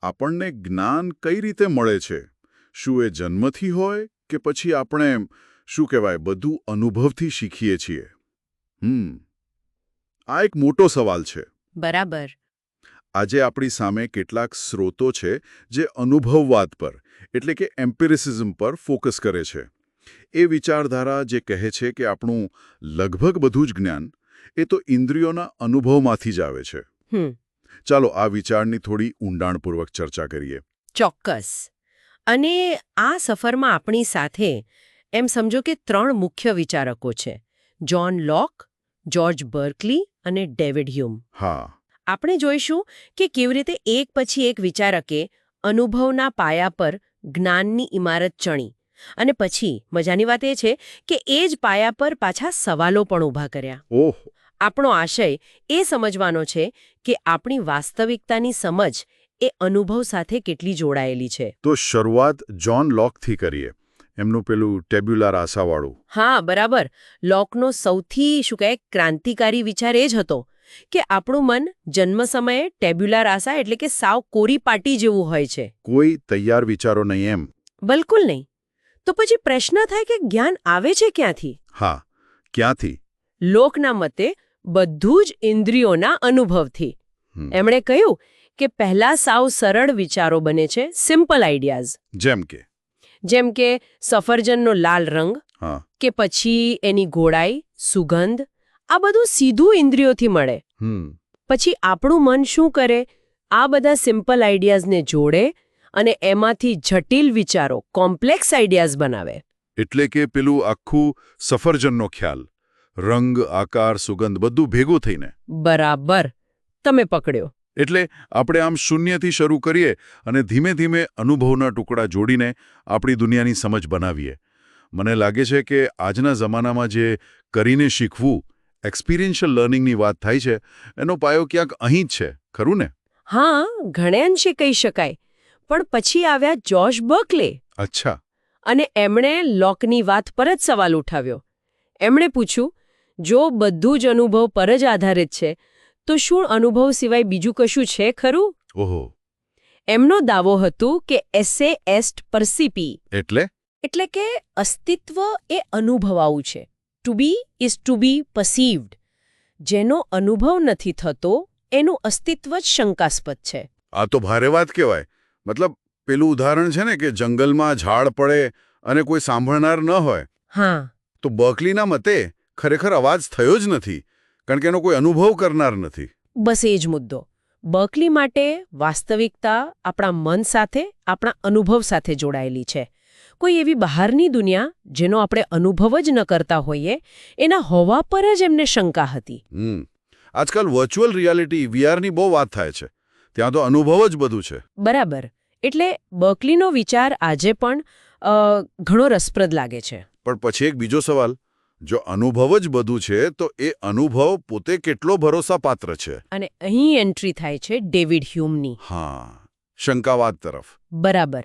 આપણને જ્ઞાન કઈ રીતે મળે છે? શું એ જન્મથી હોય કે પછી આપણે શું કહેવાય બધું અનુભવથી શીખીએ છીએ? આ એક મોટો સવાલ છે. બરાબર. આજે આપણી સામે કેટલાક સ્રોતો છે જે અનુભવવાદ પર એટલે કે એમ્પિરિસિઝમ પર ફોકસ કરે છે. એ વિચારધારા જે કહે છે કે આપણું લગભગ બધું જ જ્ઞાન એ તો ઇન્દ્રિયોના અનુભવમાંથી જ આવે છે. ચાલો આ વિચારની થોડી ઊંડાણપૂર્વક ચર્ચા કરીએ. ચોક્કસ. અને આ સફરમાં આપણી સાથે એમ સમજો કે 3 મુખ્ય વિચારકો છે: જ્હોન લોક, જ્યોર્જ બર્કલી અને ડેવિડ હ્યુમ. હા. આપણે જોઈશું કે કેવી રીતે એક પછી એક વિચારકે અનુભવના પાયા પર જ્ઞાનની ઇમારત ચણી અને પછી મજાની વાત એ છે કે એ જ પાયા પર પાછા સવાલો પણ ઊભા કર્યા. ઓહ. આપણો આશય એ સમજવાનો છે કે આપણી વાસ્તવિકતાની સમજ એ અનુભવ સાથે કેટલી જોડાયેલી છે. તો શરૂઆત જ્હોન લોકથી કરીએ. એમનું પેલું ટેબ્યુલર આસાવાળું. હા, બરાબર. લોકનો સૌથી ક્રાંતિકારી વિચાર એ જ હતો કે આપણું મન જન્મ સમયે ટેબ્યુલર આસા એટલે કે સાવ કોરી પાટી જેવું હોય છે. કોઈ તૈયાર વિચારો નહીં એમ. બિલકુલ નહીં. તો પછી પ્રશ્ન થાય કે જ્ઞાન આવે છે ક્યાંથી? હા, ક્યાંથી? લોકના મતે બધું જ ઇન્દ્રિયોના અનુભવથી. એમણે કહ્યું કે પહેલા સાવ સરળ વિચારો બને છે, સિમ્પલ આઈડિયાઝ. જેમ કે સફરજનનો લાલ રંગ, કે પછી એની ગોળાઈ, સુગંધ, આ બધું સીધું ઇન્દ્રિયોથી મળે. પછી આપણું મન શું કરે? આ બધા સિમ્પલ આઈડિયાઝને જોડે અને એમાંથી જટિલ વિચારો, કોમ્પ્લેક્સ આઈડિયાઝ બનાવે. એટલે કે પેલું આખું સફરજનનો ખ્યાલ, રંગ, આકાર, સુગંધ બધું ભેગું થઈને. બરાબર, તમે પકડ્યો. એટલે આપણે આમ શૂન્યથી શરૂ કરીએ અને ધીમે ધીમે અનુભવના ટુકડા જોડીને આપણી દુનિયાની સમજ બનાવીએ. મને લાગે છે કે આજના જમાનામાં જે કરીને શીખવું, એક્સપિરિયન્શિયલ લર્નિંગની વાત થાય છે, એનો પાયો ક્યાંક અહીં જ છે, ખરું ને? હા, ઘણે અંશે કહી શકાય. પણ પછી આવ્યા જ્યોર્જ બર્કલે. અચ્છા. અને એમણે લોકની વાત પર જ સવાલ ઉઠાવ્યો. એમણે પૂછ્યું, જો બધું જ અનુભવ પર જ આધારિત છે, તો શું અનુભવ સિવાય બીજું કશું છે ખરું? ઓહો. એમનો દાવો હતો કે એસે એસ્ટ પરસિપી. એટલે કે અસ્તિત્વ એ અનુભવાવું છે. ટુ બી ઇઝ ટુ બી પર્સીવ્ડ. જેનો અનુભવ નથી થતો એનું અસ્તિત્વ જ શંકાસ્પદ છે. આ તો ભારે વાત કહેવાય. મતલબ પેલું ઉદાહરણ છે ને કે જંગલમાં ઝાડ પડે અને કોઈ સાંભળનાર ન હોય. હા. તો બર્કલીના મતે ખરેખર અવાજ થયો જ નથી, કારણ કે એનો કોઈ અનુભવ કરનાર નથી. બસ એ જ મુદ્દો. બર્કલી માટે વાસ્તવિકતા આપણા મન સાથે, આપણા અનુભવ સાથે જોડાયેલી છે. કોઈ એવી બહારની દુનિયા જેનો આપણે અનુભવ જ ન કરતા હોઈએ, એના હોવા પર જ એમને શંકા હતી. આજકાલ વર્ચ્યુઅલ રિયાલિટી વીઆરની બહુ વાત થાય છે. ત્યાં તો અનુભવ જ બધું છે. બરાબર. એટલે બર્કલીનો વિચાર આજે પણ ઘણો રસપ્રદ લાગે છે. પણ પછી એક બીજો સવાલ, જો અનુભવ જ બધું છે તો એ અનુભવ પોતે કેટલો ભરોસાપાત્ર છે? અને અહીં એન્ટ્રી થાય છે ડેવિડ હ્યુમની. હા, શંકાવાદ તરફ. બરાબર.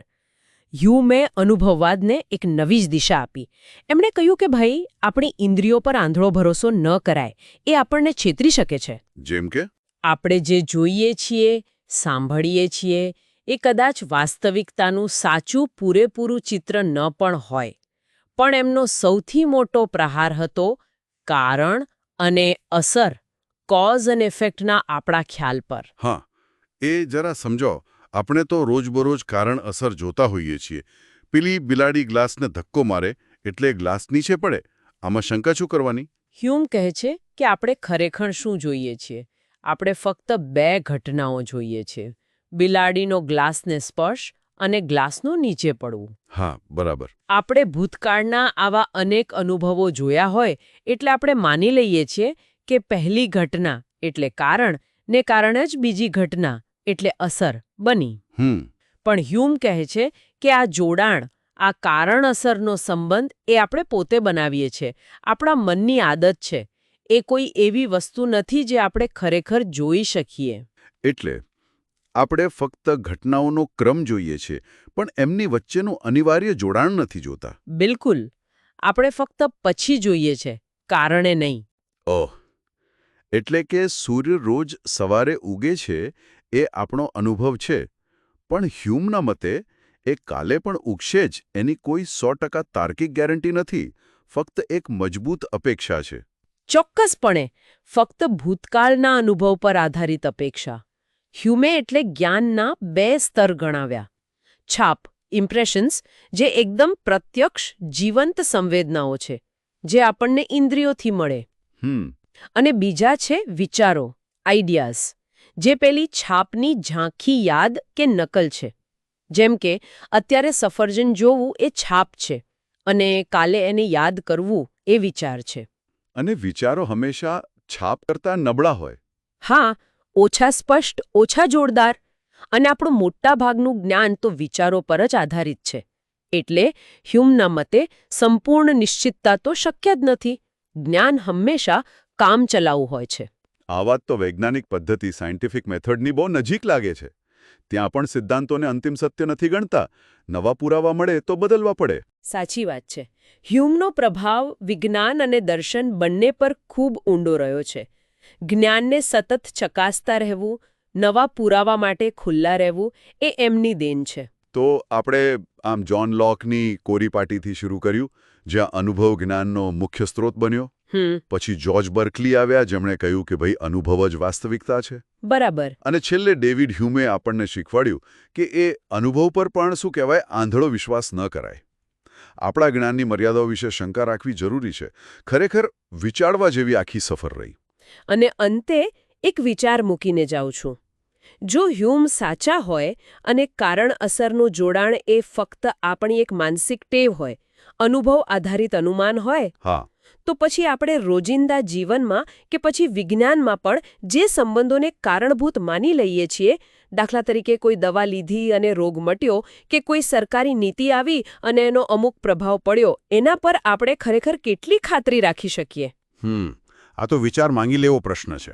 હ્યુમે અનુભવવાદને એક નવી જ દિશા આપી. એમણે કહ્યું કે ભાઈ, આપણી ઇન્દ્રિયો પર આંધળો ભરોસો ન કરાય. એ આપણને છેતરી શકે છે. જેમ કે? આપણે જે જોઈએ છીએ, સાંભળીએ છીએ, એ કદાચ વાસ્તવિકતાનું સાચું પૂરેપૂરું ચિત્ર ન પણ હોય. પણ એમનો સૌથી મોટો પ્રહાર હતો કારણ અને અસર, કોઝ અને ઇફેક્ટના આપણા ખ્યાલ પર. હા, એ જરા સમજો. આપણે તો રોજબરોજ કારણ અસર જોતા હોઈએ છીએ. પેલી બિલાડી ગ્લાસને ધક્કો મારે એટલે ગ્લાસ નીચે પડે. આમાં શંકા શું કરવાની? હ્યુમ કહે છે કે આપણે ખરેખર શું જોઈએ છીએ? આપણે ફક્ત 2 ઘટનાઓ જોઈએ છીએ: બિલાડીનો ગ્લાસને સ્પર્શ અને ગ્લાસનું નીચે પડવું. હા, બરાબર. આપણે ભૂતકાળના આવા અનેક અનુભવો જોયા હોય એટલે આપણે માની લઈએ છીએ કે પહેલી ઘટના એટલે કારણ ને કારણે જ બીજી ઘટના એટલે અસર બની. પણ હ્યુમ કહે છે કે આ જોડાણ, આ કારણ અસરનો સંબંધ એ આપણે પોતે બનાવીએ છીએ. આપણા મનની આદત છે. એ કોઈ એવી વસ્તુ નથી જે આપણે ખરેખર જોઈ શકીએ. એટલે આપણે ફક્ત ઘટનાઓનો ક્રમ જોઈએ છીએ, પણ એમની વચ્ચેનું અનિવાર્ય જોડાણ નથી જોતા. બિલકુલ. આપણે ફક્ત પછી જોઈએ છે, કારણે નહીં. ઓહ. એટલે કે સૂર્ય રોજ સવારે ઉગે છે એ આપણો અનુભવ છે, પણ હ્યુમના મતે એ કાલે પણ ઉગશે જ એની કોઈ 100% તાર્કિક ગેરંટી નથી, ફક્ત એક મજબૂત અપેક્ષા છે. ચોક્કસપણે ફક્ત ભૂતકાળના અનુભવ પર આધારિત અપેક્ષા. હ્યુમે એટલે જ્ઞાનના 2 સ્તર ગણાવ્યા. છાપ ઇમ્પ્રેશન્સ, જે એકદમ પ્રત્યક્ષ જીવંત સંવેદનાઓ છે, જે આપણને ઇન્દ્રિયોથી મળે. અને બીજા છે વિચારો, આઈડિયાઝ, જે પેલી છાપની ઝાંખી યાદ કે નકલ છે. જેમ કે અત્યારે સફરજન જોવું એ છાપ છે, અને કાલે એને યાદ કરવું એ વિચાર છે. અને વિચારો હંમેશા છાપ કરતાં નબળા હોય. હા, ઓછા સ્પષ્ટ, ઓછા જોરદાર. અને આપણું મોટા ભાગનું જ્ઞાન તો વિચારો પર જ આધારિત છે. એટલે હ્યુમના મતે સંપૂર્ણ નિશ્ચિતતા તો શક્ય જ નથી. જ્ઞાન હંમેશા કામચલાઉ હોય છે. આ વાત તો વૈજ્ઞાનિક પદ્ધતિ, સાયન્ટિફિક મેથડની બહુ નજીક લાગે છે. ત્યાં પણ સિદ્ધાંતોને અંતિમ સત્ય નથી ગણતા. નવા પુરાવા મળે તો બદલવા પડે. સાચી વાત છે. હ્યુમનો પ્રભાવ વિજ્ઞાન અને દર્શન બંને પર ખૂબ ઊંડો રહ્યો છે. જ્ઞાનને સતત ચકાસતા રહેવું, નવા પુરાવા માટે ખુલ્લા રહેવું એ એમની દેન છે. તો આપણે આમ જ્હોન લોકની કોરીપાટીથી શરૂ કર્યું, જ્યાં અનુભવ જ્ઞાનનો મુખ્ય સ્ત્રોત બન્યો. પછી જ્યોર્જ બર્કલી આવ્યા, જેમણે કહ્યું કે ભાઈ અનુભવ જ વાસ્તવિકતા છે. બરાબર. અને છેલ્લે ડેવિડ હ્યુમે આપણને શીખવાડ્યું કે એ અનુભવ પર પણ શું કહેવાય આંધળો વિશ્વાસ ન કરાય. આપણા જ્ઞાનની મર્યાદાઓ વિશે શંકા રાખવી જરૂરી છે. ખરેખર વિચારવા જેવી આખી સફર રહી. અને અંતે એક વિચાર મૂકીને જાઉં છું. જો હ્યુમ સાચા હોય અને કારણ અસરનું જોડાણ એ ફક્ત આપણી એક માનસિક ટેવ હોય, અનુભવ આધારિત અનુમાન હોય, હા, તો પછી આપણે રોજિંદા જીવનમાં કે પછી વિજ્ઞાનમાં પણ જે સંબંધોને કારણભૂત માની લઈએ છીએ, દાખલા તરીકે કોઈ દવા લીધી અને રોગ મટ્યો, કે કોઈ સરકારી નીતિ આવી અને એનો અમુક પ્રભાવ પડ્યો, એના પર આપણે ખરેખર કેટલી ખાતરી રાખી શકીએ? આ તો વિચાર માંગી લેવો પ્રશ્ન છે.